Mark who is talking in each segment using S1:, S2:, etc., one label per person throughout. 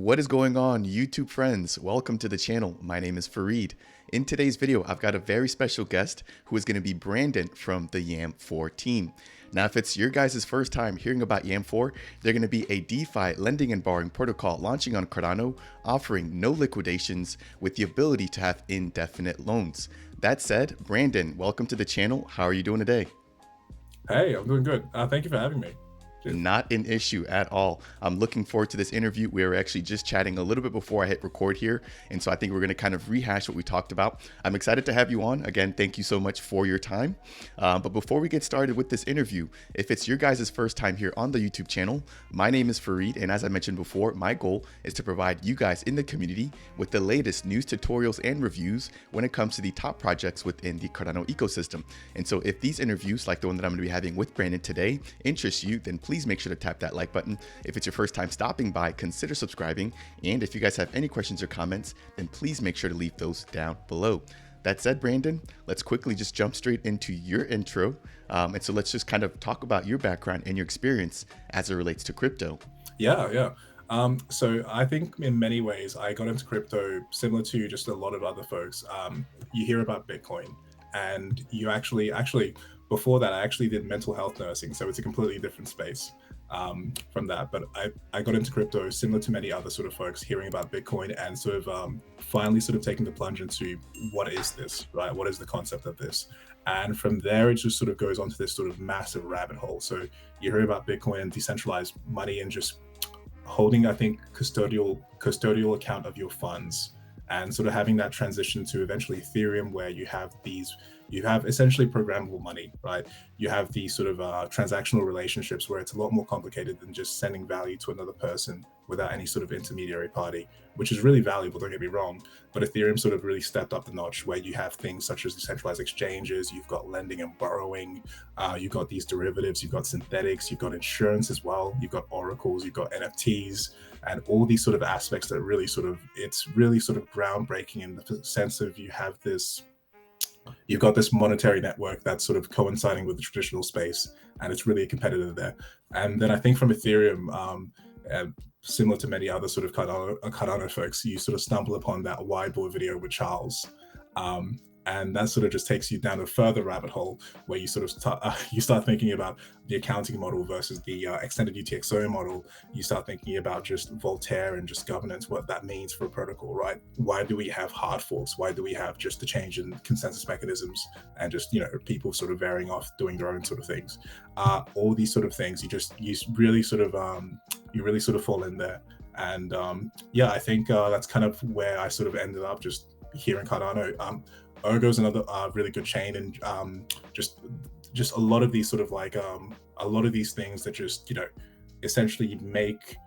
S1: What is going on, YouTube friends? Welcome to the channel. My name is Fareed. In today's video, I've got a very special guest who is going to be Brandon from the Yamfore team. Now, if it's your guys' first time hearing about Yamfore, they're going to be a DeFi lending and borrowing protocol launching on Cardano, offering no liquidations with the ability to have indefinite loans. That said, Brandon, welcome to the channel. How are you doing today?
S2: Hey, I'm doing good. Thank you for having me. Cheers.
S1: Not an issue at all. I'm looking forward to this interview. We were actually just chatting a little bit before I hit record here. And so I think we're going to kind of rehash what we talked about. I'm excited to have you on. Again, thank you so much for your time. But before we get started with this interview, if it's your guys' first time here on the YouTube channel, my name is Fareed. And as I mentioned before, my goal is to provide you guys in the community with the latest news, tutorials, and reviews when it comes to the top projects within the Cardano ecosystem. And so if these interviews, like the one that I'm going to be having with Brandon today, interest you, then please make sure to tap that like button. If it's your first time stopping by, consider subscribing. And if you guys have any questions or comments, then please make sure to leave those down below. That said, Brandon, let's quickly just jump straight into your intro. And so let's just kind of talk about your background and your experience as it relates to crypto.
S2: Yeah. So I think in many ways I got into crypto similar to just a lot of other folks. You hear about Bitcoin, and you actually before that I actually did mental health nursing, so it's a completely different space from that. But I got into crypto similar to many other sort of folks, hearing about Bitcoin and sort of finally sort of taking the plunge into what is this, right? What is the concept of this? And from there, it just sort of goes onto this sort of massive rabbit hole. So you hear about Bitcoin and decentralized money and just holding, I think, custodial account of your funds, and sort of having that transition to eventually Ethereum, where you have essentially programmable money, right? You have these sort of transactional relationships where it's a lot more complicated than just sending value to another person without any sort of intermediary party, which is really valuable, don't get me wrong. But Ethereum sort of really stepped up the notch, where you have things such as decentralized exchanges, you've got lending and borrowing, you've got these derivatives, you've got synthetics, you've got insurance as well, you've got oracles, you've got NFTs, and all these sort of aspects that really it's really sort of groundbreaking in the sense of you've got this monetary network that's sort of coinciding with the traditional space, and it's really a competitor there. And then I think from Ethereum, similar to many other sort of Cardano folks, you sort of stumble upon that whiteboard video with Charles. And that sort of just takes you down a further rabbit hole, where you sort of you start thinking about the accounting model versus the extended UTXO model. You start thinking about just Voltaire and just governance, what that means for a protocol, right? Why do we have hard forks? Why do we have just the change in consensus mechanisms and just, people sort of varying off, doing their own sort of things? All these sort of things, you really sort of fall in there. And I think that's kind of where I sort of ended up, just here in Cardano. Ergo's another really good chain, and just a lot of these sort of like a lot of these things that just essentially make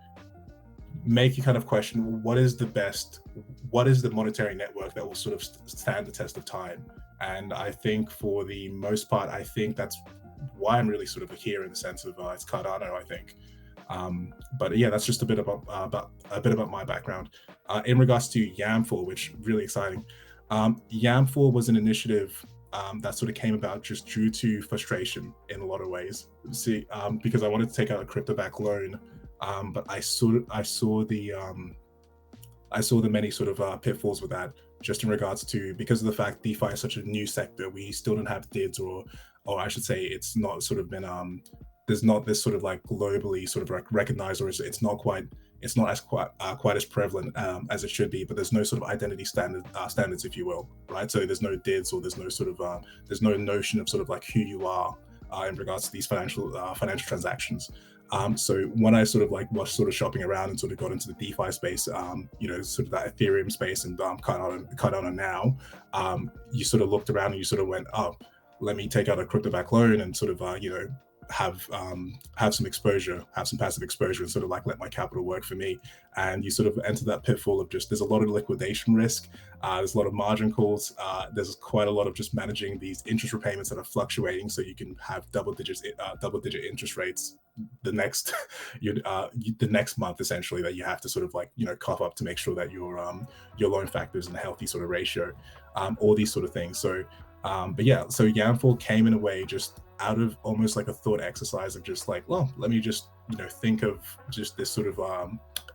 S2: you kind of question, what is the monetary network that will sort of stand the test of time? And I think for the most part, I think that's why I'm really sort of here, in the sense of it's Cardano, I think. But yeah, that's just a bit about my background. In regards to Yamfore, which really exciting. Yamfore was an initiative that sort of came about just due to frustration in a lot of ways. Because I wanted to take out a crypto-backed loan, but I saw the many sort of pitfalls with that, just in regards to, because of the fact DeFi is such a new sector, we still don't have DIDs, or I should say, it's not sort of been there's not this sort of like globally sort of recognized, or it's not as quite as prevalent as it should be. But there's no sort of identity standards, if you will, right? So there's no DIDs, or there's no sort of there's no notion of sort of like who you are in regards to these financial transactions. So when I sort of like was sort of shopping around and sort of got into the DeFi space, sort of that Ethereum space, and Cardano now, you sort of looked around and you sort of went, oh, let me take out a crypto-backed loan and sort of have some exposure, have some passive exposure, and sort of like let my capital work for me. And you sort of enter that pitfall of just, there's a lot of liquidation risk, there's a lot of margin calls, there's quite a lot of just managing these interest repayments that are fluctuating, so you can have double digit interest rates the next the next month, essentially, that you have to sort of like cough up to make sure that your loan factor is in a healthy sort of ratio, all these sort of things. So But yeah, so Yamfore came in a way just out of almost like a thought exercise of just like, well, let me just think of just this sort of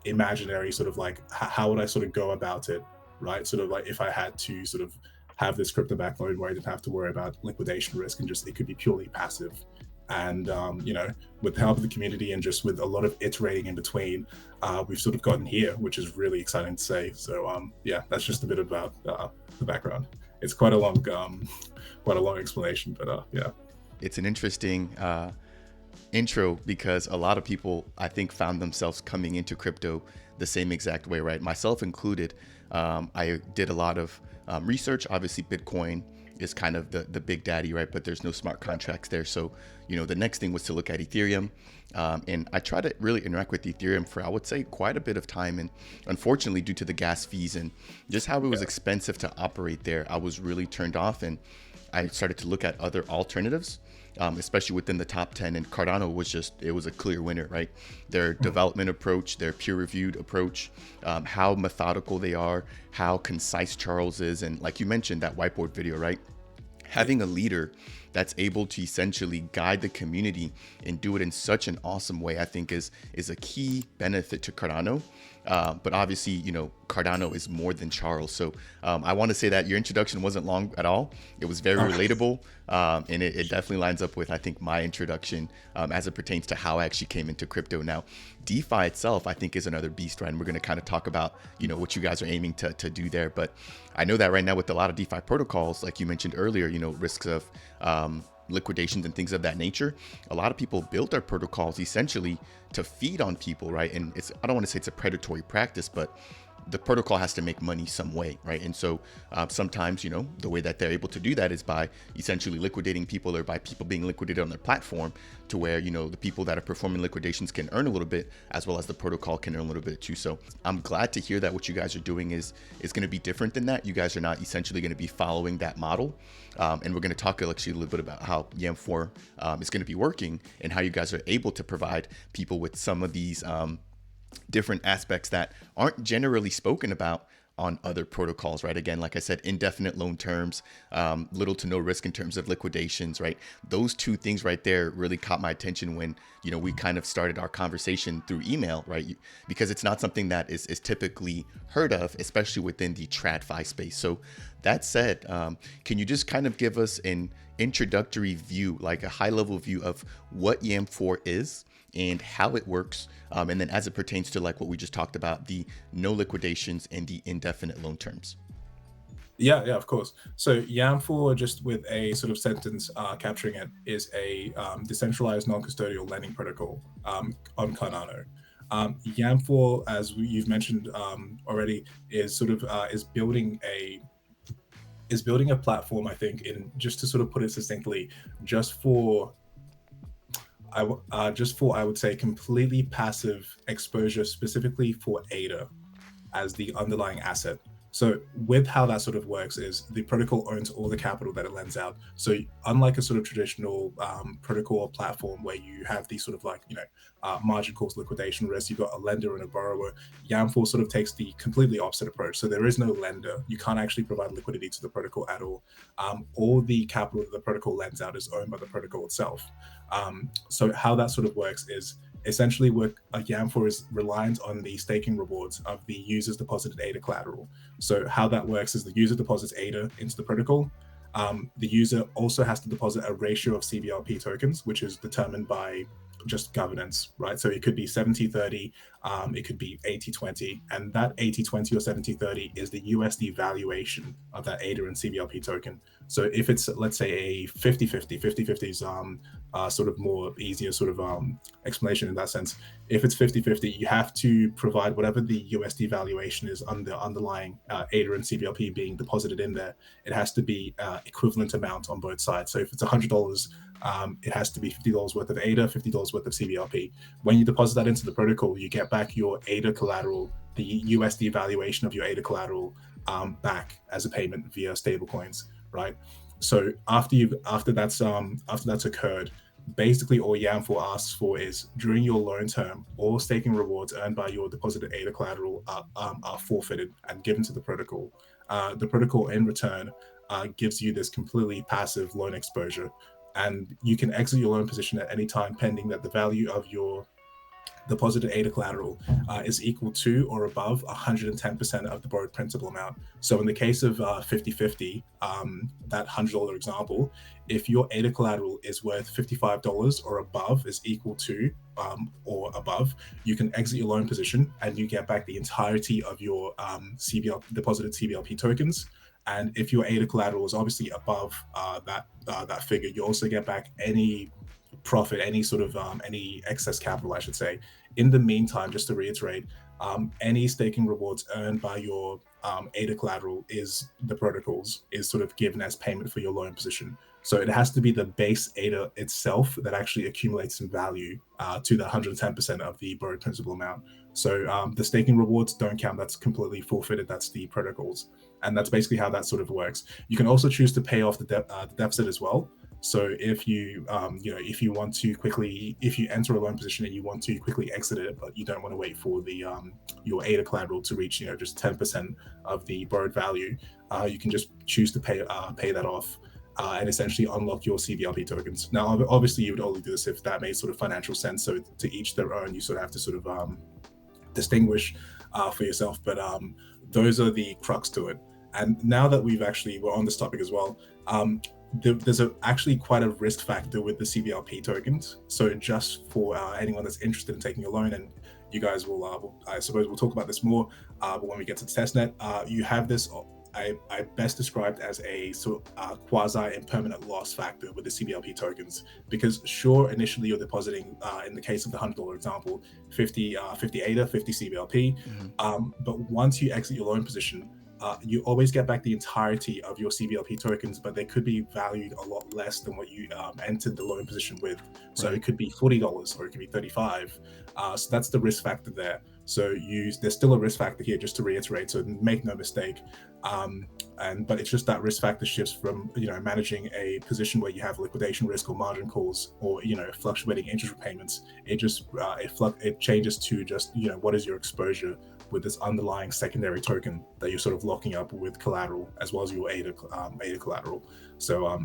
S2: imaginary sort of like how would I sort of go about it, right? Sort of like if I had to sort of have this crypto backload where I didn't have to worry about liquidation risk and just it could be purely passive. And with the help of the community and just with a lot of iterating in between, we've sort of gotten here, which is really exciting to say. So yeah, that's just a bit about the background. It's quite a long explanation, but yeah.
S1: It's an interesting intro because a lot of people, I think, found themselves coming into crypto the same exact way, right? Myself included. I did a lot of research. Obviously, Bitcoin is kind of the big daddy, right? But there's no smart contracts there. So, the next thing was to look at Ethereum. And I tried to really interact with Ethereum for, I would say, quite a bit of time. And unfortunately, due to the gas fees and just how it was expensive to operate there, I was really turned off. And I started to look at other alternatives, especially within the top 10. And Cardano it was a clear winner, right? Their development approach, their peer reviewed approach, how methodical they are, how concise Charles is. And like you mentioned, that whiteboard video, right? Having a leader that's able to essentially guide the community and do it in such an awesome way, I think is a key benefit to Cardano. But obviously, Cardano is more than Charles. So I want to say that your introduction wasn't long at all. It was very relatable. And it definitely lines up with, I think, my introduction as it pertains to how I actually came into crypto. Now, DeFi itself, I think, is another beast, right? And we're going to kind of talk about, what you guys are aiming to do there. But I know that right now with a lot of DeFi protocols, like you mentioned earlier, risks of liquidations and things of that nature, a lot of people build their protocols essentially to feed on people, right? And I don't want to say it's a predatory practice, but the protocol has to make money some way, right? And so sometimes, the way that they're able to do that is by essentially liquidating people or by people being liquidated on their platform to where, the people that are performing liquidations can earn a little bit as well as the protocol can earn a little bit too. So I'm glad to hear that what you guys are doing is going to be different than that. You guys are not essentially going to be following that model. And we're going to talk actually a little bit about how Yamfore is going to be working and how you guys are able to provide people with some of these different aspects that aren't generally spoken about on other protocols, right? Again, like I said, indefinite loan terms, little to no risk in terms of liquidations, right? Those two things right there really caught my attention when, we kind of started our conversation through email, right? Because it's not something that is typically heard of, especially within the TradFi space. So that said, can you just kind of give us an introductory view, like a high level view of what Yamfore is and how it works, and then as it pertains to like what we just talked about, the no liquidations and the indefinite loan terms?
S2: Yeah, of course. So Yamfore, just with a sort of sentence capturing it, is a decentralized non-custodial lending protocol on Cardano. Yamfore, as you've mentioned already, is sort of is building a platform. I think, in just to sort of put it succinctly, just for I would say completely passive exposure, specifically for ADA as the underlying asset. So with how that sort of works is the protocol owns all the capital that it lends out. So unlike a sort of traditional protocol or platform where you have these sort of like, margin calls, liquidation risk, you've got a lender and a borrower, Yamfore sort of takes the completely opposite approach. So there is no lender. You can't actually provide liquidity to the protocol at all. All the capital that the protocol lends out is owned by the protocol itself. So how that sort of works is essentially what Yamfore is reliant on the staking rewards of the user's deposited ADA collateral. So how that works is the user deposits ADA into the protocol. The user also has to deposit a ratio of CBLP tokens, which is determined by just governance, right? So it could be 70-30, it could be 80-20, and that 80-20 or 70-30 is the USD valuation of that ADA and CBLP token. So if it's, let's say, a 50-50, 50-50 is sort of more easier sort of explanation in that sense. If it's 50-50, you have to provide whatever the USD valuation is on the underlying ADA and CBLP being deposited in there. It has to be equivalent amount on both sides. So if it's $100, it has to be $50 worth of ADA, $50 worth of CBLP. When you deposit that into the protocol, you get back your ADA collateral, the USD valuation of your ADA collateral back as a payment via stablecoins, right? So after that's occurred, basically all Yamfore asks for is during your loan term, all staking rewards earned by your deposited ADA collateral are forfeited and given to the protocol. The protocol in return gives you this completely passive loan exposure, and you can exit your loan position at any time pending that the value of your deposited ADA collateral is equal to or above 110% of the borrowed principal amount. So in the case of 50-50, that $100 example, if your ADA collateral is worth $55 or above, is equal to or above, you can exit your loan position and you get back the entirety of your deposited CBLP tokens. And if your ADA collateral is obviously above that figure, you also get back any profit, any sort of any excess capital, I should say. In the meantime, just to reiterate, any staking rewards earned by your ADA collateral is the protocols is sort of given as payment for your loan position. So it has to be the base ADA itself that actually accumulates in value to the 110% of the borrowed principal amount. So the staking rewards don't count. That's completely forfeited. That's the protocols. And that's basically how that sort of works. You can also choose to pay off the deficit as well. So if you if you want to quickly, if you enter a loan position and you want to quickly exit it, but you don't want to wait for the your ADA collateral to reach just 10% of the borrowed value, you can just choose to pay that off and essentially unlock your CBLP tokens. Now, obviously, you would only do this if that made sort of financial sense. So to each their own, you sort of have to sort of distinguish for yourself. But those are the crux to it. And now that we're on this topic as well. There's actually quite a risk factor with the CBLP tokens. So just for anyone that's interested in taking a loan, and you guys will, I suppose we'll talk about this more, but when we get to Testnet, you have this, I best described as a sort of quasi-impermanent loss factor with the CBLP tokens, because sure, initially you're depositing, in the case of the $100 example, 50 ADA, 50 CBLP, but once you exit your loan position, you always get back the entirety of your CBLP tokens, but they could be valued a lot less than what you entered the loan position with. So It could be $40 or it could be $35. So that's the risk factor there. So there's still a risk factor here, just to reiterate. So make no mistake. But it's just that risk factor shifts from managing a position where you have liquidation risk or margin calls or fluctuating interest repayments. It changes to just what is your exposure with this underlying secondary token that you're sort of locking up with collateral, as well as your ADA collateral. So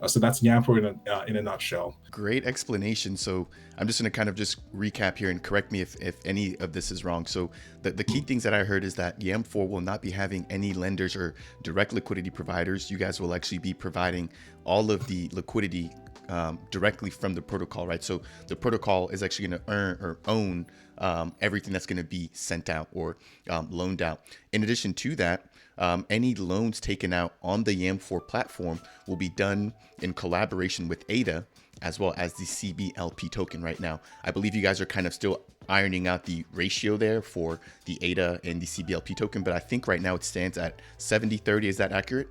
S2: so that's Yamfore in a nutshell.
S1: Great explanation. So I'm just going to kind of just recap here and correct me if any of this is wrong. So the key things that I heard is that Yamfore will not be having any lenders or direct liquidity providers. You guys will actually be providing all of the liquidity directly from the protocol, right? So the protocol is actually going to earn or own everything that's going to be sent out or loaned out. In addition to that, any loans taken out on the Yamfore platform will be done in collaboration with ADA as well as the CBLP token right now. I believe you guys are kind of still ironing out the ratio there for the ADA and the CBLP token, but I think right now it stands at 70-30. Is that accurate?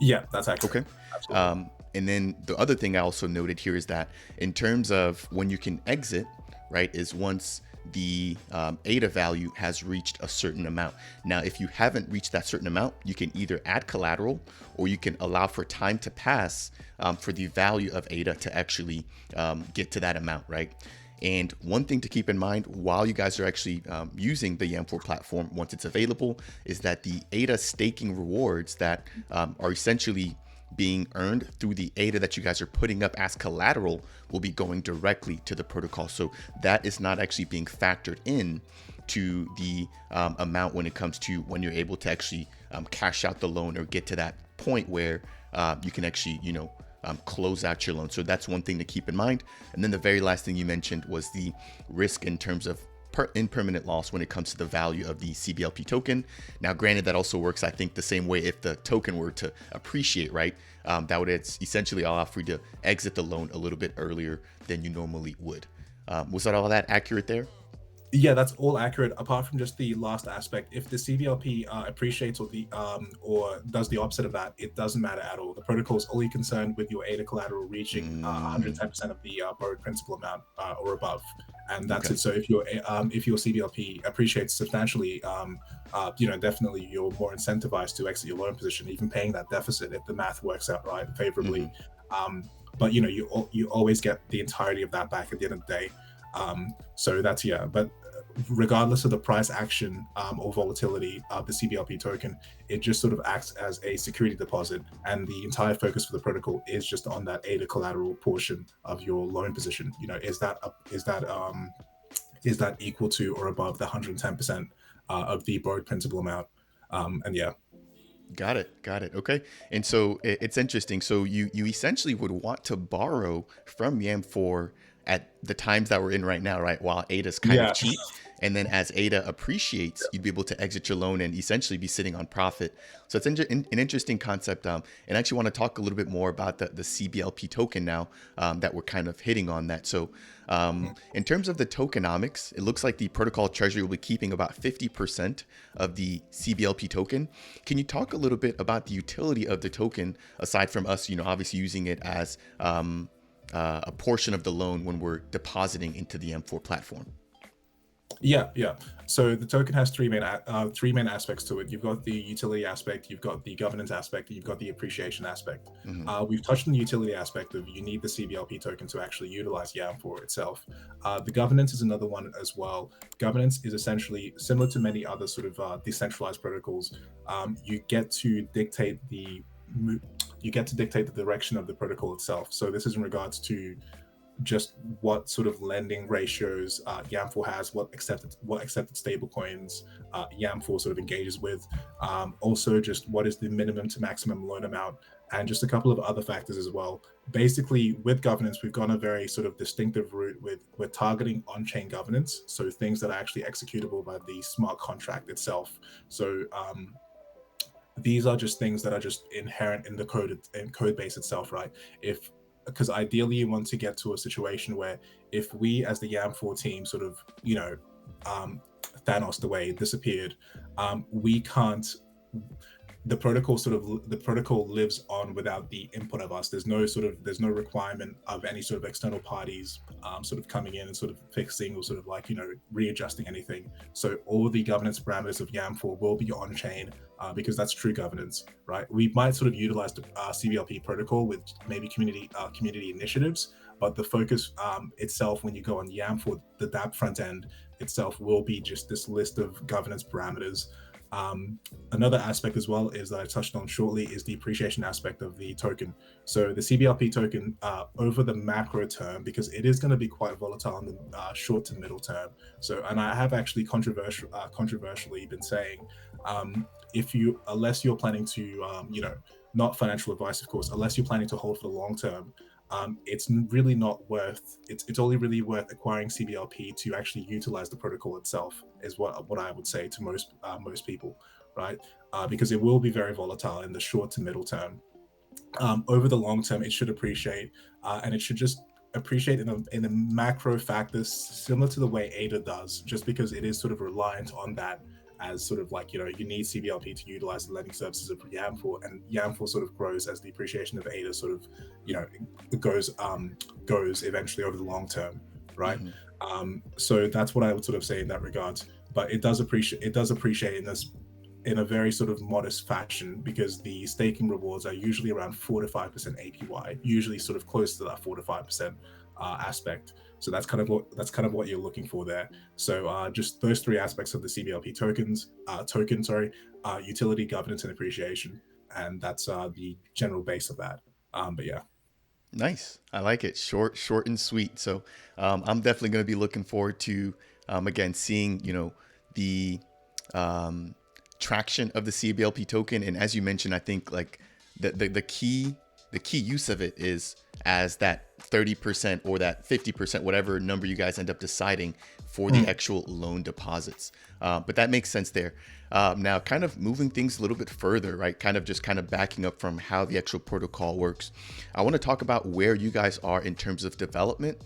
S2: Yeah, that's accurate.
S1: Okay. Absolutely. And then the other thing I also noted here is that in terms of when you can exit, right, is once the ADA value has reached a certain amount. Now, if you haven't reached that certain amount, you can either add collateral or you can allow for time to pass for the value of ADA to actually get to that amount, right? And one thing to keep in mind while you guys are actually using the Yamfore platform, once it's available, is that the ADA staking rewards that are essentially being earned through the ADA that you guys are putting up as collateral will be going directly to the protocol. So that is not actually being factored in to the amount when it comes to when you're able to actually cash out the loan or get to that point where you can actually, close out your loan. So that's one thing to keep in mind. And then the very last thing you mentioned was the risk in terms of impermanent loss when it comes to the value of the CBLP token. Now, granted, that also works, I think, the same way if the token were to appreciate, right? That would essentially allow for you to exit the loan a little bit earlier than you normally would. Was that all that accurate there?
S2: Yeah, that's all accurate. Apart from just the last aspect, if the CBLP appreciates or does the opposite of that, it doesn't matter at all. The protocol is only concerned with your ADA collateral reaching 110% of the borrowed principal amount or above, and that's it. So if your CBLP appreciates substantially, definitely you're more incentivized to exit your loan position, even paying that deficit if the math works out right favorably. But you always get the entirety of that back at the end of the day. So that's but regardless of the price action or volatility of the CBLP token, it just sort of acts as a security deposit, and the entire focus for the protocol is just on that ADA collateral portion of your loan position. Is that equal to or above the 110% of the borrowed principal amount? And yeah.
S1: Got it. Got it. Okay. And so it's interesting. So you essentially would want to borrow from Yam4 at the times that we're in right now, right? While ADA's kind of
S2: Yeah.
S1: cheap. And then as ADA appreciates, you'd be able to exit your loan and essentially be sitting on profit. So it's an interesting concept. And I actually want to talk a little bit more about the CBLP token now that we're kind of hitting on that. So in terms of the tokenomics, it looks like the protocol treasury will be keeping about 50% of the CBLP token. Can you talk a little bit about the utility of the token aside from us, obviously using it as a portion of the loan when we're depositing into the M4 platform?
S2: Yeah. So the token has three main aspects to it. You've got the utility aspect, you've got the governance aspect, and you've got the appreciation aspect. We've touched on the utility aspect of you need the CBLP token to actually utilize YAM for itself. The governance is another one as well. Governance is essentially similar to many other sort of decentralized protocols. You get to dictate the direction of the protocol itself. So this is in regards to just what sort of lending ratios Yamfore has, what accepted stablecoins Yamfore sort of engages with. Also, just what is the minimum to maximum loan amount, and just a couple of other factors as well. Basically, with governance, we've gone a very sort of distinctive route we're targeting on-chain governance, so things that are actually executable by the smart contract itself. So these are just things that are just inherent in the code base itself, right? Because ideally you want to get to a situation where if we as the Yam4 team sort of, Thanos the way disappeared, we can't, the protocol lives on without the input of us. There's no requirement of any sort of external parties sort of coming in and sort of fixing or sort of like, readjusting anything. So all the governance parameters of Yam4 will be on chain because that's true governance, right? We might sort of utilize the CBLP protocol with maybe community initiatives, but the focus itself, when you go on Yam4, the DApp front end itself will be just this list of governance parameters. Another aspect as well is that I touched on shortly is the appreciation aspect of the token. So the CBLP token over the macro term, because it is going to be quite volatile in the short to middle term. So, and I have actually controversially been saying, unless you're planning to, not financial advice, of course, unless you're planning to hold for the long term, it's really not worth, it's only really worth acquiring CBLP to actually utilize the protocol itself, is what I would say to most people, right? Because it will be very volatile in the short to middle term. Over the long term, it should appreciate, and it should just appreciate in a macro factors similar to the way ADA does, just because it is sort of reliant on that as sort of like, you need CBLP to utilize the lending services of Yamfore, and Yamfore sort of grows as the appreciation of ADA sort of, goes eventually over the long term, right? So that's what I would sort of say in that regard. But it does appreciate in a very sort of modest fashion, because the staking rewards are usually around 4 to 5% APY, usually sort of close to that 4 to 5% aspect. So that's kind of what you're looking for there. So just those three aspects of the CBLP utility, governance, and appreciation, and that's the general base of that. But yeah.
S1: Nice. I like it. Short and sweet. So I'm definitely going to be looking forward to, again, seeing, the traction of the CBLP token. And as you mentioned, I think like the key use of it is as that 30% or that 50%, whatever number you guys end up deciding for the actual loan deposits. But that makes sense there. Now, kind of moving things a little bit further, right? Kind of backing up from how the actual protocol works. I want to talk about where you guys are in terms of development.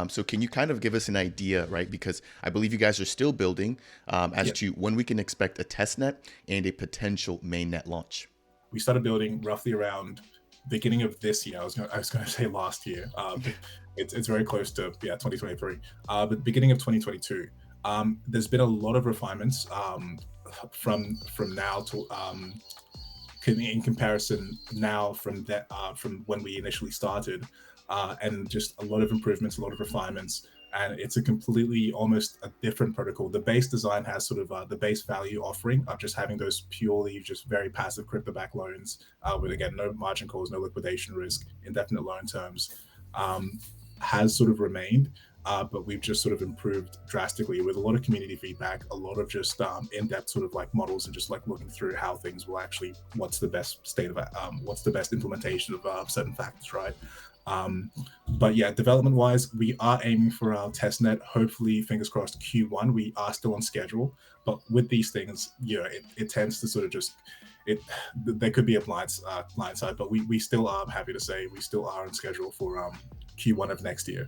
S1: So can you kind of give us an idea, right? Because I believe you guys are still building as to when we can expect a testnet and a potential mainnet launch.
S2: We started building roughly around beginning of this year. I was going to say last year. It's very close to 2023. But beginning of 2022. There's been a lot of refinements from now to in comparison now from when we initially started, and just a lot of improvements, a lot of refinements. and it's a completely almost a different protocol. The base design has sort of the base value offering of just having those purely just very passive crypto back loans with, again, no margin calls, no liquidation risk, indefinite loan terms, has sort of remained. But we've just sort of improved drastically with a lot of community feedback, a lot of just in-depth sort of like models, and just like looking through how things will actually, what's the best state of what's the best implementation of certain factors, right? But yeah, development wise, we are aiming for our testnet, hopefully, fingers crossed, Q1. We are still on schedule, but with these things, it tends to sort of just, there could be a blind side, but we still are, I'm happy to say, we still are on schedule for Q1 of next year.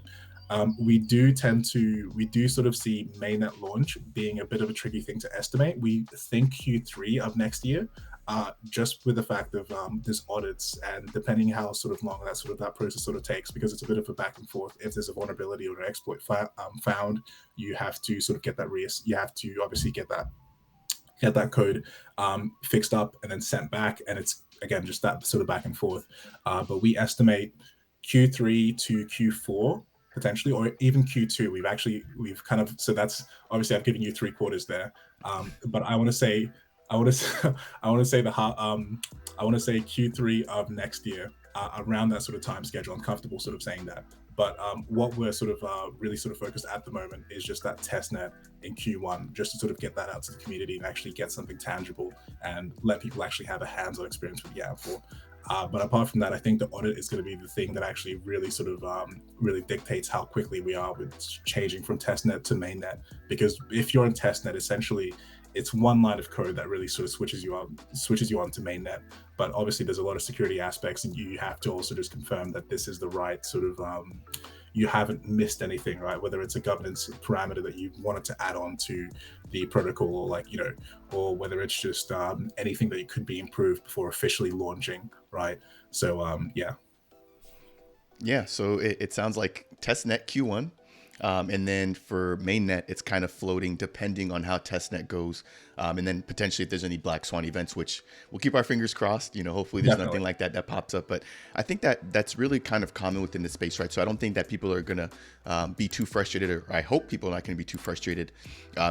S2: We do sort of see mainnet launch being a bit of a tricky thing to estimate. We think Q3 of next year, just with the fact of there's audits, and depending how sort of long that process sort of takes, because it's a bit of a back and forth. If there's a vulnerability or an exploit found, you have to sort of get that you have to obviously get that code fixed up and then sent back, and it's again just that sort of back and forth. But we estimate Q3 to Q4 potentially, or even Q2. We've kind of, so that's obviously I've given you 3 quarters there, but I want to say Q3 of next year, around that sort of time schedule. I'm comfortable sort of saying that. But what we're sort of really sort of focused at the moment is just that testnet in Q1, just to sort of get that out to the community and actually get something tangible and let people actually have a hands-on experience with Yamfore. But apart from that, I think the audit is going to be the thing that actually really sort of really dictates how quickly we are with changing from testnet to mainnet. Because if you're in testnet, essentially it's one line of code that really sort of switches you on to mainnet. But obviously there's a lot of security aspects, and you have to also just confirm that this is the right sort of you haven't missed anything, right? Whether it's a governance parameter that you wanted to add on to the protocol, or or whether it's just anything that could be improved before officially launching, right? So
S1: Yeah, so it sounds like testnet Q1. And then for mainnet, it's kind of floating depending on how testnet goes. And then potentially if there's any black swan events, which we'll keep our fingers crossed, hopefully there's nothing like that pops up. But I think that's really kind of common within the space, right? So I don't think that people are going to be too frustrated, or I hope people are not going to be too frustrated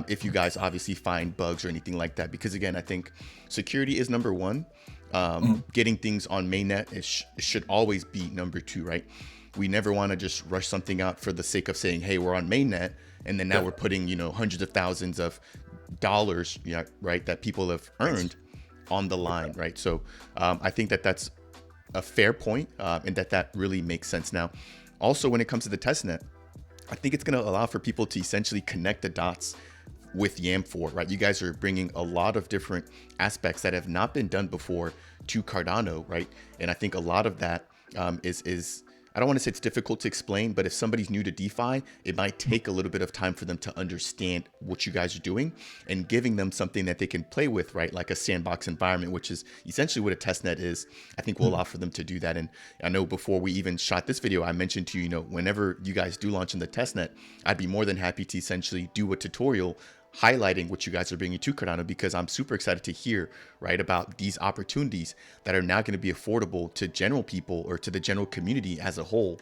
S1: if you guys obviously find bugs or anything like that. Because again, I think security is number one. Getting things on mainnet should always be number 2, right? We never want to just rush something out for the sake of saying, hey, we're on mainnet, and then now we're putting, hundreds of thousands of dollars, right, that people have earned on the line, right? So I think that that's a fair point, and that really makes sense. Now, also when it comes to the testnet, I think it's going to allow for people to essentially connect the dots with Yamfore, right? You guys are bringing a lot of different aspects that have not been done before to Cardano, right? And I think a lot of that is I don't want to say it's difficult to explain, but if somebody's new to DeFi, it might take a little bit of time for them to understand what you guys are doing, and giving them something that they can play with, right? Like a sandbox environment, which is essentially what a testnet is. I think will allow for them to do that. And I know before we even shot this video, I mentioned to you, whenever you guys do launch in the testnet, I'd be more than happy to essentially do a tutorial highlighting what you guys are bringing to Cardano, because I'm super excited to hear, right, about these opportunities that are now going to be affordable to general people, or to the general community as a whole.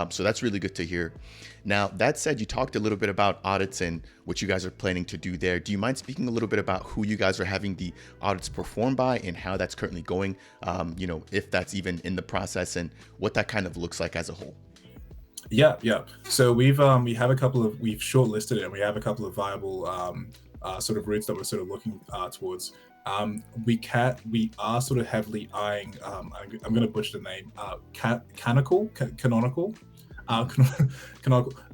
S1: So that's really good to hear. Now, that said, you talked a little bit about audits and what you guys are planning to do there. Do you mind speaking a little bit about who you guys are having the audits performed by, and how that's currently going, if that's even in the process, and what that kind of looks like as a whole?
S2: Yeah. So we've shortlisted it, and we have a couple of viable sort of routes that we're sort of looking towards. We are sort of heavily eyeing. I'm going to butcher the name. Canonical. Canonical.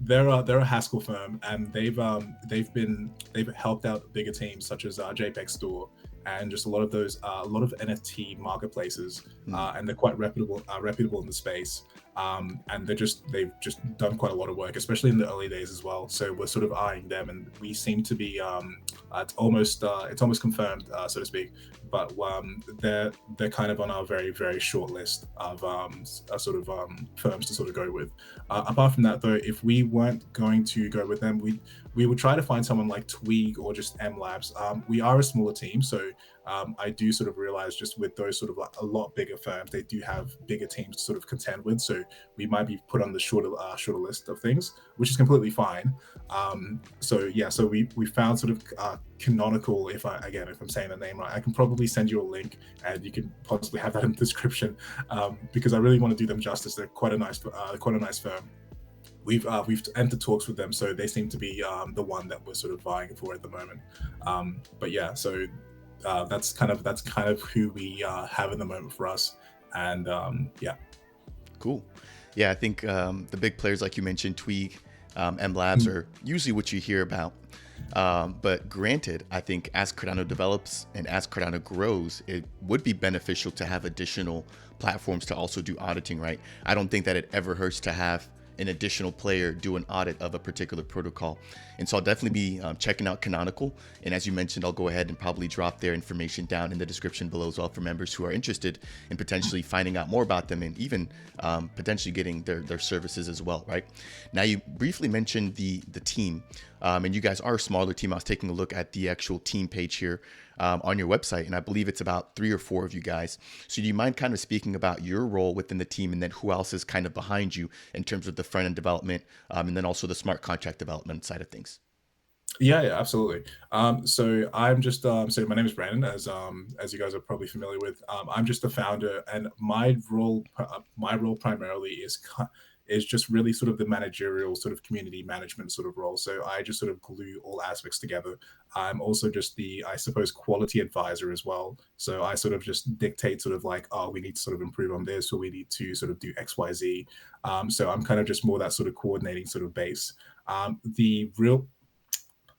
S2: They're a Haskell firm, and they've helped out bigger teams such as JPEG Store, and just a lot of NFT marketplaces, and they're quite reputable in the space. And they've just done quite a lot of work, especially in the early days as well. So we're sort of eyeing them, and we seem to be it's almost confirmed, so to speak. But they're kind of on our very, very short list of firms to sort of go with. Apart from that, though, if we weren't going to go with them, we would try to find someone like Twig or just M Labs. We are a smaller team, so I do sort of realize just with those sort of like a lot bigger firms, they do have bigger teams to sort of contend with. So we might be put on the shorter list of things, which is completely fine. So yeah, so we found sort of Canonical. If I'm saying the name right, I can probably send you a link, and you can possibly have that in the description, because I really want to do them justice. They're quite a nice firm. We've entered talks with them, so they seem to be the one that we're sort of vying for at the moment. But yeah, so that's kind of who we have in the moment for us, and yeah.
S1: Cool. Yeah, I think the big players, like you mentioned, Tweak, M Labs, are usually what you hear about. But granted, I think as Cardano develops and as Cardano grows, it would be beneficial to have additional platforms to also do auditing, right? I don't think that it ever hurts to have an additional player do an audit of a particular protocol. And so I'll definitely be checking out Canonical. And as you mentioned, I'll go ahead and probably drop their information down in the description below as well for members who are interested in potentially finding out more about them and even potentially getting their services as well, right? Now, you briefly mentioned the team, and you guys are a smaller team. I was taking a look at the actual team page here on your website, and I believe it's about 3 or 4 of you guys. So do you mind kind of speaking about your role within the team, and then who else is kind of behind you in terms of the front end development, and then also the smart contract development side of things?
S2: Yeah, absolutely. So I'm just so my name is Brandon, as you guys are probably familiar with. I'm just the founder, and my role primarily is just really sort of the managerial sort of community management sort of role. So I just sort of glue all aspects together. I'm also just the, I suppose, quality advisor as well. So I sort of just dictate sort of like, oh, we need to sort of improve on this, or we need to sort of do X, Y, Z. So I'm kind of just more that sort of coordinating sort of base. The real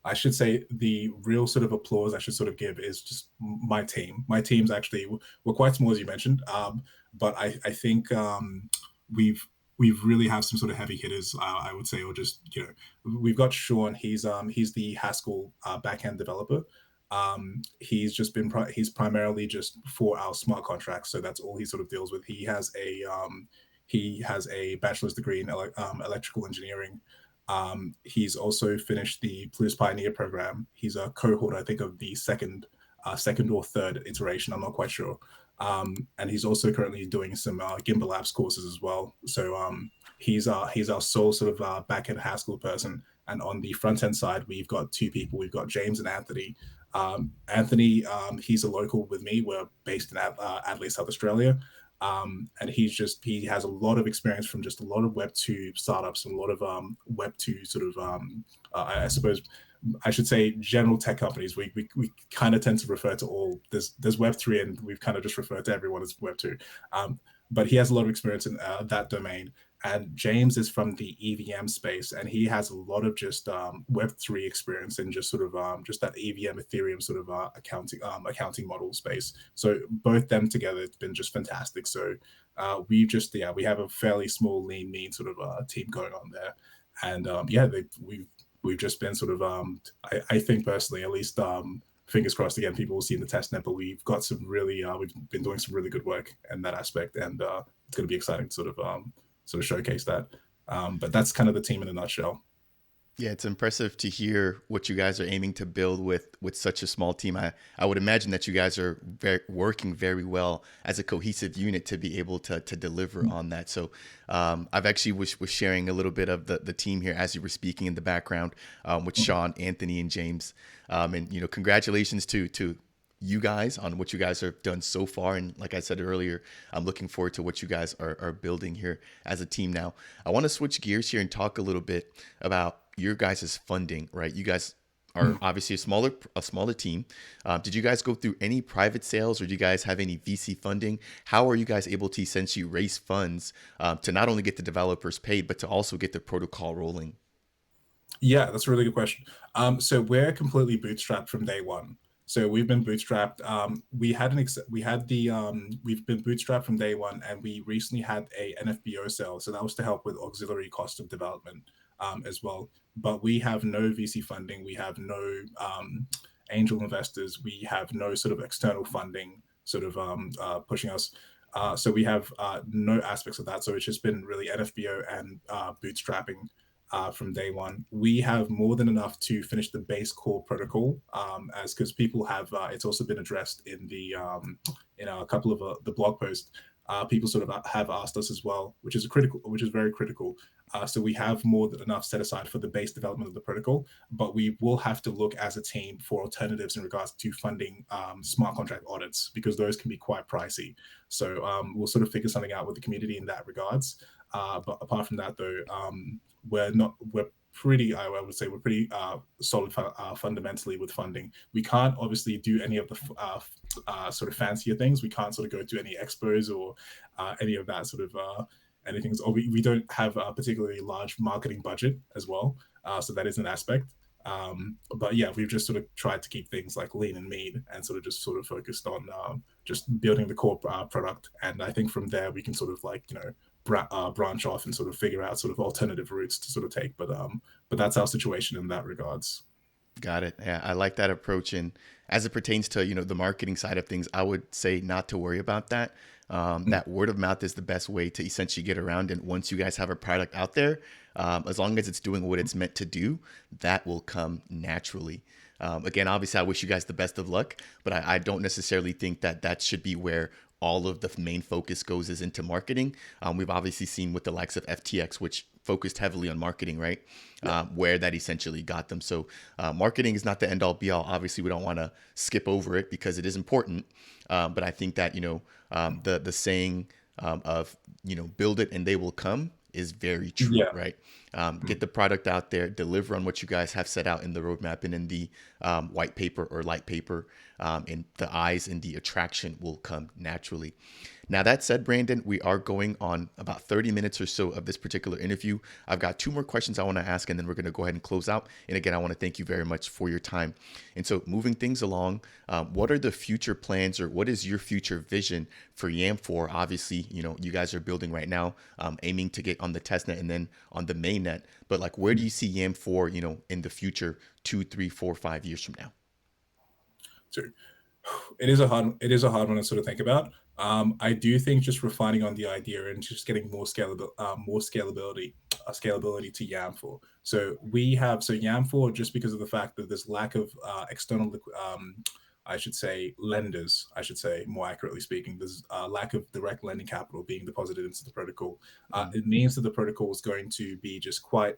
S2: I should say the real sort of applause I should sort of give is just my team. My team's actually, we're quite small, as you mentioned, but I think we've really have some sort of heavy hitters, I would say, or just, we've got Sean. He's the Haskell backend developer. He's primarily just for our smart contracts, so that's all he sort of deals with. He has a bachelor's degree in electrical engineering. He's also finished the Plus Pioneer program. He's a cohort, I think, of the second or third iteration. I'm not quite sure. And he's also currently doing some Gimbal Labs courses as well. So he's our sole sort of backend Haskell person. And on the front end side, we've got 2 people. We've got James and Anthony. Anthony, he's a local with me. We're based in Adelaide, South Australia. And he has a lot of experience from just a lot of Web2 startups and a lot of Web2 sort of, I suppose I should say, general tech companies. We kind of tend to refer to all, there's Web3, and we've kind of just referred to everyone as Web2. But he has a lot of experience in that domain. And James is from the EVM space, and he has a lot of just Web3 experience and just sort of just that EVM Ethereum sort of accounting model space. So both them together, it's been just fantastic. So we have a fairly small, lean, mean sort of team going on there, and we've just been sort of I think personally, at least, fingers crossed again, people will see in the testnet, but we've got some really we've been doing some really good work in that aspect, and it's going to be exciting to sort of showcase that. But that's kind of the team in a nutshell.
S1: Yeah, it's impressive to hear what you guys are aiming to build with such a small team. I would imagine that you guys are working very well as a cohesive unit to be able to deliver on that. So I've actually was sharing a little bit of the team here as you were speaking in the background with Sean, Anthony, and James. And congratulations to you guys on what you guys have done so far. And like I said earlier, I'm looking forward to what you guys are building here as a team now. I want to switch gears here and talk a little bit about your guys' funding, right? You guys are obviously a smaller team. Did you guys go through any private sales, or do you guys have any VC funding? How are you guys able to essentially raise funds to not only get the developers paid, but to also get the protocol rolling?
S2: Yeah, that's a really good question. So we're completely bootstrapped from day one. So we've been bootstrapped. We've been bootstrapped from day one, and we recently had a NFBO sale. So that was to help with auxiliary cost of development as well. But we have no VC funding. We have no angel investors. We have no sort of external funding sort of pushing us. So we have no aspects of that. So it's just been really NFBO and bootstrapping. from day one. We have more than enough to finish the base core protocol, as because people have it's also been addressed in the a couple of the blog posts. People sort of have asked us as well, which is very critical. So we have more than enough set aside for the base development of the protocol, but we will have to look as a team for alternatives in regards to funding smart contract audits, because those can be quite pricey. So we'll sort of figure something out with the community in that regards. But apart from that, though, we're pretty, I would say we're pretty solid fundamentally with funding. We can't obviously do any of the sort of fancier things. We can't sort of go to any expos or any of that sort of anything. Or we don't have a particularly large marketing budget as well. So that is an aspect. But yeah, we've just sort of tried to keep things like lean and mean, and sort of just sort of focused on just building the core product. And I think from there we can sort of like, branch off and sort of figure out sort of alternative routes to sort of take. But that's our situation in that regards.
S1: Got it. Yeah, I like that approach. And as it pertains to, the marketing side of things, I would say not to worry about that. That word of mouth is the best way to essentially get around. And once you guys have a product out there, as long as it's doing what it's meant to do, that will come naturally. Again, obviously, I wish you guys the best of luck, but I don't necessarily think that that should be where all of the main focus goes is into marketing. We've obviously seen with the likes of FTX, which focused heavily on marketing, right? Where that essentially got them. So marketing is not the end all be all. Obviously, we don't want to skip over it because it is important. But I think that, the saying of, build it and they will come is very true,
S2: Yeah.
S1: right? Get the product out there, deliver on what you guys have set out in the roadmap and in the white paper or light paper, and the eyes and the attraction will come naturally. Now, that said, Brandon, we are going on about 30 minutes or so of this particular interview. I've got two more questions I want to ask, and then we're going to go ahead and close out. And again, I want to thank you very much for your time. And so moving things along, what are the future plans, or what is your future vision for Yamfore? Obviously, you guys are building right now, aiming to get on the testnet and then on the mainnet. But like, where do you see Yamfore, in the future, 2, 3, 4, 5 years from now?
S2: So it is a hard one to sort of think about. I do think just refining on the idea and just getting more scalability to Yamfore. So Yamfore, just because of the fact that there's lack of external I should say lenders, I should say more accurately speaking, there's a lack of direct lending capital being deposited into the protocol. It means that the protocol is going to be just quite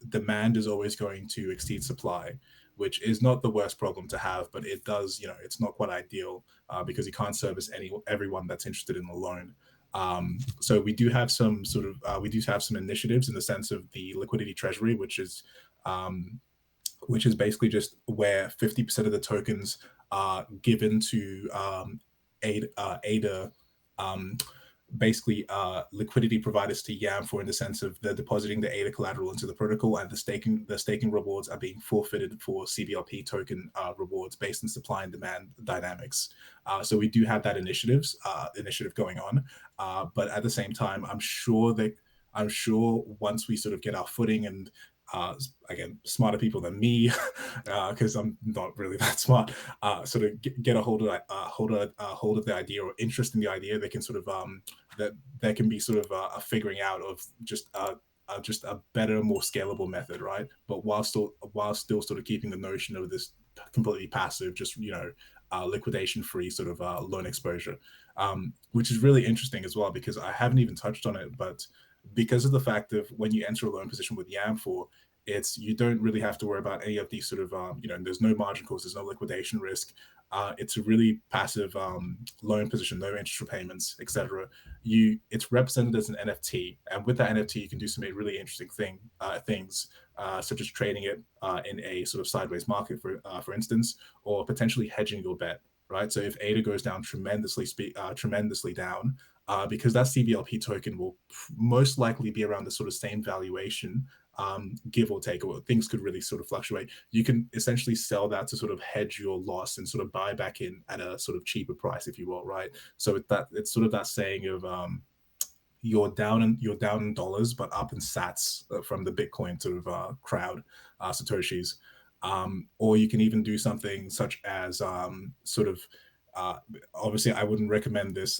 S2: demand is always going to exceed supply, which is not the worst problem to have, but it does, it's not quite ideal because you can't service everyone that's interested in the loan. So we do have some initiatives in the sense of the liquidity treasury, which is basically just where 50% of the tokens are given to ADA, um, basically liquidity providers to Yamfore, in the sense of they're depositing the ADA collateral into the protocol, and the staking rewards are being forfeited for CBLP token rewards based on supply and demand dynamics. So we do have that initiative going on, but at the same time, I'm sure once we sort of get our footing and again, smarter people than me, because I'm not really that smart, sort of get a hold of that, hold of the idea or interest in the idea. They can sort of that there can be sort of a figuring out of just a better, more scalable method, right? But while still sort of keeping the notion of this completely passive, just liquidation free sort of loan exposure, which is really interesting as well, because I haven't even touched on it, but because of the fact of when you enter a loan position with Yamfore, you don't really have to worry about any of these sort of there's no margin calls, there's no liquidation risk. It's a really passive loan position, no interest repayments, etc. It's represented as an NFT, and with that NFT, you can do some really interesting things, such as trading it in a sort of sideways market, for instance, or potentially hedging your bet. Right. So if ADA goes down tremendously down, because that CBLP token will most likely be around the sort of same valuation, give or take, or things could really sort of fluctuate. You can essentially sell that to sort of hedge your loss and sort of buy back in at a sort of cheaper price, if you will, right? So it's sort of that saying of you're down in dollars but up in sats, from the Bitcoin sort of crowd, Satoshis. Or you can even do something such as sort of obviously I wouldn't recommend this,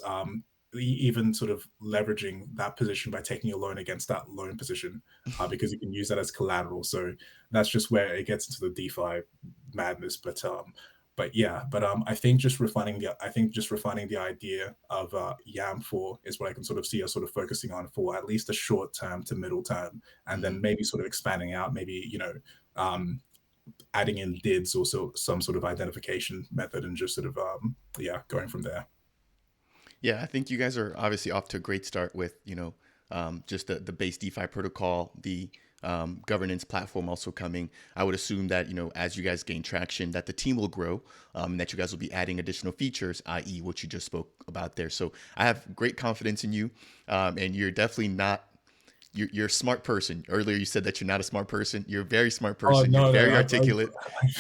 S2: even sort of leveraging that position by taking a loan against that loan position, because you can use that as collateral. So that's just where it gets into the DeFi madness. But yeah, I think just refining the idea of Yam4 is what I can sort of see us sort of focusing on for at least a short term to middle term, and
S1: Mhm.
S2: then maybe sort of expanding out, maybe um, adding in DIDs, also some sort of identification method, and just sort of yeah, going from there.
S1: Yeah, I think you guys are obviously off to a great start with, just the base DeFi protocol, the governance platform also coming. I would assume that, as you guys gain traction, that the team will grow, and that you guys will be adding additional features, i.e., what you just spoke about there. So I have great confidence in you, and you're definitely not. You're a smart person. Earlier, you said that you're not a smart person. You're a very smart
S2: Oh
S1: person. You're
S2: no,
S1: very
S2: no,
S1: articulate.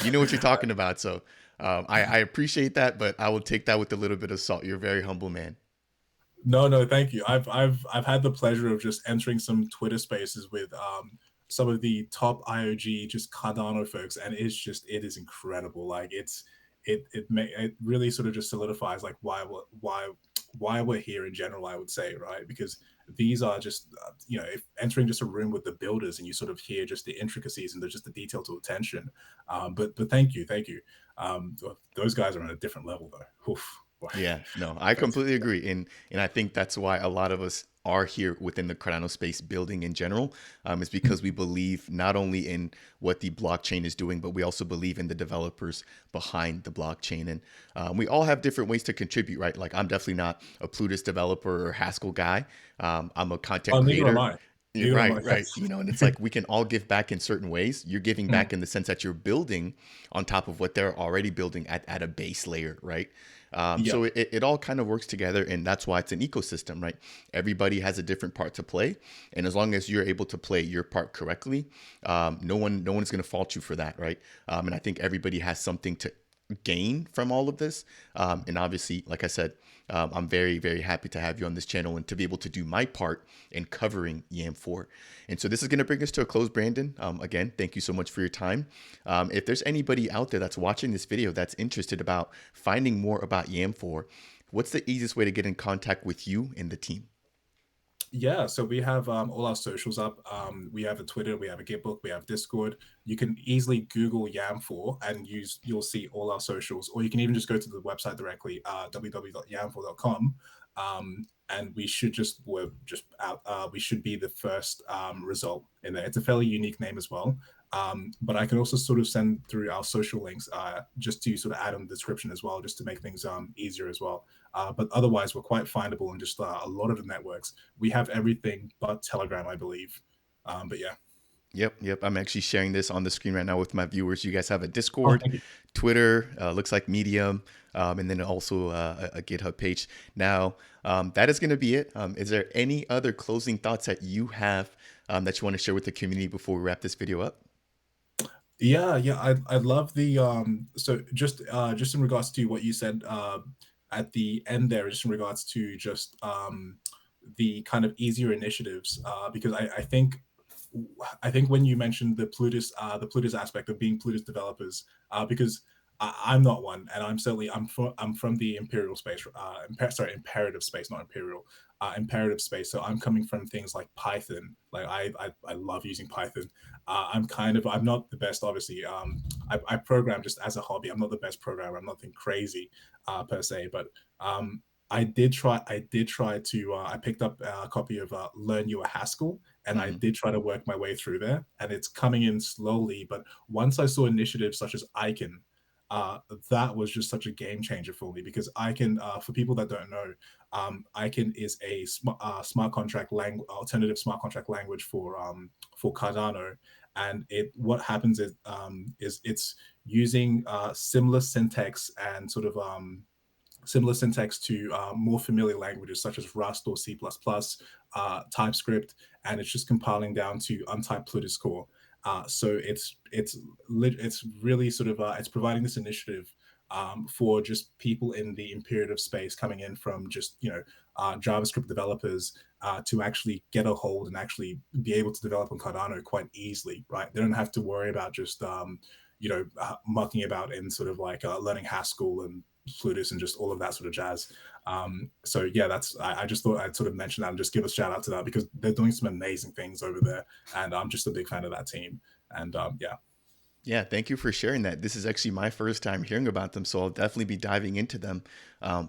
S1: You know what you're talking about. So I appreciate that, but I will take that with a little bit of salt. You're a very humble man.
S2: no, no, thank you. I've had the pleasure of just entering some Twitter spaces with some of the top IOG just Cardano folks, and it is incredible. Like it really sort of just solidifies like why we're here in general. I would say, right, because these are just if entering just a room with the builders and you sort of hear just the intricacies and just the detail to attention. But thank you. Those guys are on a different level though. Oof, boy.
S1: Yeah, no, I
S2: Thanks.
S1: completely agree, and I think that's why a lot of us are here within the Cardano space building in general, is because we believe not only in what the blockchain is doing, but we also believe in the developers behind the blockchain, and we all have different ways to contribute, right? Like I'm definitely not a Plutus developer or Haskell guy. I'm a content
S2: Oh, neither am
S1: creator.
S2: I.
S1: Yeah,
S2: Neither am
S1: right,
S2: I.
S1: right. And it's like we can all give back in certain ways. You're giving back in the sense that you're building on top of what they're already building at a base layer, right?
S2: Yeah.
S1: So it all kind of works together, and that's why it's an ecosystem, right? Everybody has a different part to play, and as long as you're able to play your part correctly, no one's going to fault you for that, right? And I think everybody has something to gain from all of this. And obviously, like I said, I'm very, very happy to have you on this channel and to be able to do my part in covering Yam4. And so this is going to bring us to a close, Brandon. Again, thank you so much for your time. If there's anybody out there that's watching this video that's interested about finding more about Yam4, what's the easiest way to get in contact with you and the team?
S2: Yeah, so we have all our socials up. We have a Twitter, we have a Gitbook, we have Discord. You can easily Google Yam4 and you'll see all our socials, or you can even just go to the website directly, www.yamfor.com. And we're just out. We should be the first result in there. It's a fairly unique name as well. But I can also sort of send through our social links just to sort of add on the description as well, just to make things easier as well. But otherwise, we're quite findable in just a lot of the networks. We have everything but Telegram, I believe. But yeah.
S1: Yep. I'm actually sharing this on the screen right now with my viewers. You guys have a
S2: Oh,
S1: Discord,
S2: thank you.
S1: Twitter, looks like Medium, and then also a GitHub page. Now, that is going to be it. Is there any other closing thoughts that you have that you want to share with the community before we wrap this video up?
S2: Yeah, yeah. I love the so just in regards to what you said at the end there, just in regards to just the kind of easier initiatives, because I think when you mentioned the Plutus aspect of being Plutus developers, because I'm not one, and I'm from the imperial space, imperative space, not imperial, imperative space. So I'm coming from things like Python. Like I love using Python. I'm not the best, obviously. I program just as a hobby. I'm not the best programmer. I'm nothing crazy per se, but I did try to. I picked up a copy of Learn You a Haskell, and I
S1: Hmm.
S2: did try to work my way through there, and it's coming in slowly. But once I saw initiatives such as Icon, that was just such a game changer for me, because Icon, for people that don't know, Icon is a smart contract alternative smart contract language for Cardano, and it what happens is it's using similar syntax and sort of similar syntax to more familiar languages such as Rust or C++, TypeScript, and it's just compiling down to untyped Plutus core. So it's really sort of it's providing this initiative for just people in the imperative space coming in from just JavaScript developers to actually get a hold and actually be able to develop on Cardano quite easily, right? They don't have to worry about just mucking about in sort of like learning Haskell and Plutus and just all of that sort of jazz. So yeah, I just thought I'd sort of mention that and just give a shout out to that because they're doing some amazing things over there, and I'm just a big fan of that team. And yeah.
S1: Yeah, thank you for sharing that. This is actually my first time hearing about them, so I'll definitely be diving into them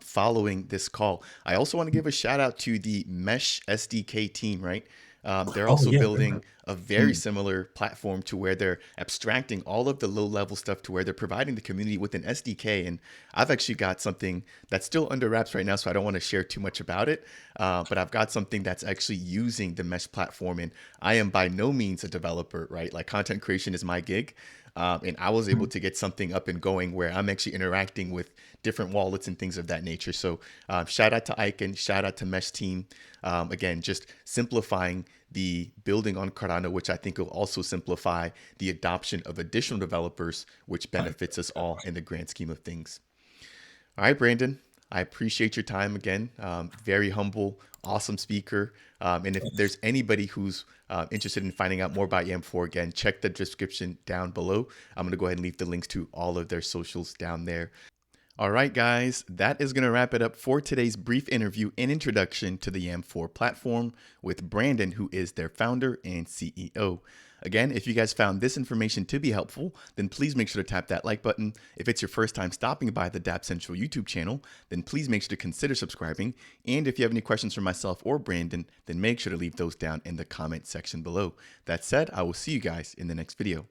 S1: following this call. I also want to give a shout out to the Mesh SDK team, right? They're
S2: Oh
S1: also
S2: yeah.
S1: building a very
S2: Mm.
S1: similar platform to where they're abstracting all of the low level stuff to where they're providing the community with an SDK. And I've actually got something that's still under wraps right now, so I don't want to share too much about it. But I've got something that's actually using the Mesh platform. And I am by no means a developer, right? Like content creation is my gig. And I was able
S2: Mm.
S1: to get something up and going where I'm actually interacting with different wallets and things of that nature. So shout out to Icon, shout out to Mesh Team. Again, just simplifying the building on Cardano, which I think will also simplify the adoption of additional developers, which benefits us all in the grand scheme of things. All right, Brandon, I appreciate your time again. Very humble, awesome speaker. And if there's anybody who's interested in finding out more about Yamfore, again, check the description down below. I'm going to go ahead and leave the links to all of their socials down there. All right, guys, that is going to wrap it up for today's brief interview and introduction to the Yamfore platform with Brandon, who is their founder and CEO. Again, if you guys found this information to be helpful, then please make sure to tap that like button. If it's your first time stopping by the Dapp Central YouTube channel, then please make sure to consider subscribing. And if you have any questions for myself or Brandon, then make sure to leave those down in the comment section below. That said, I will see you guys in the next video.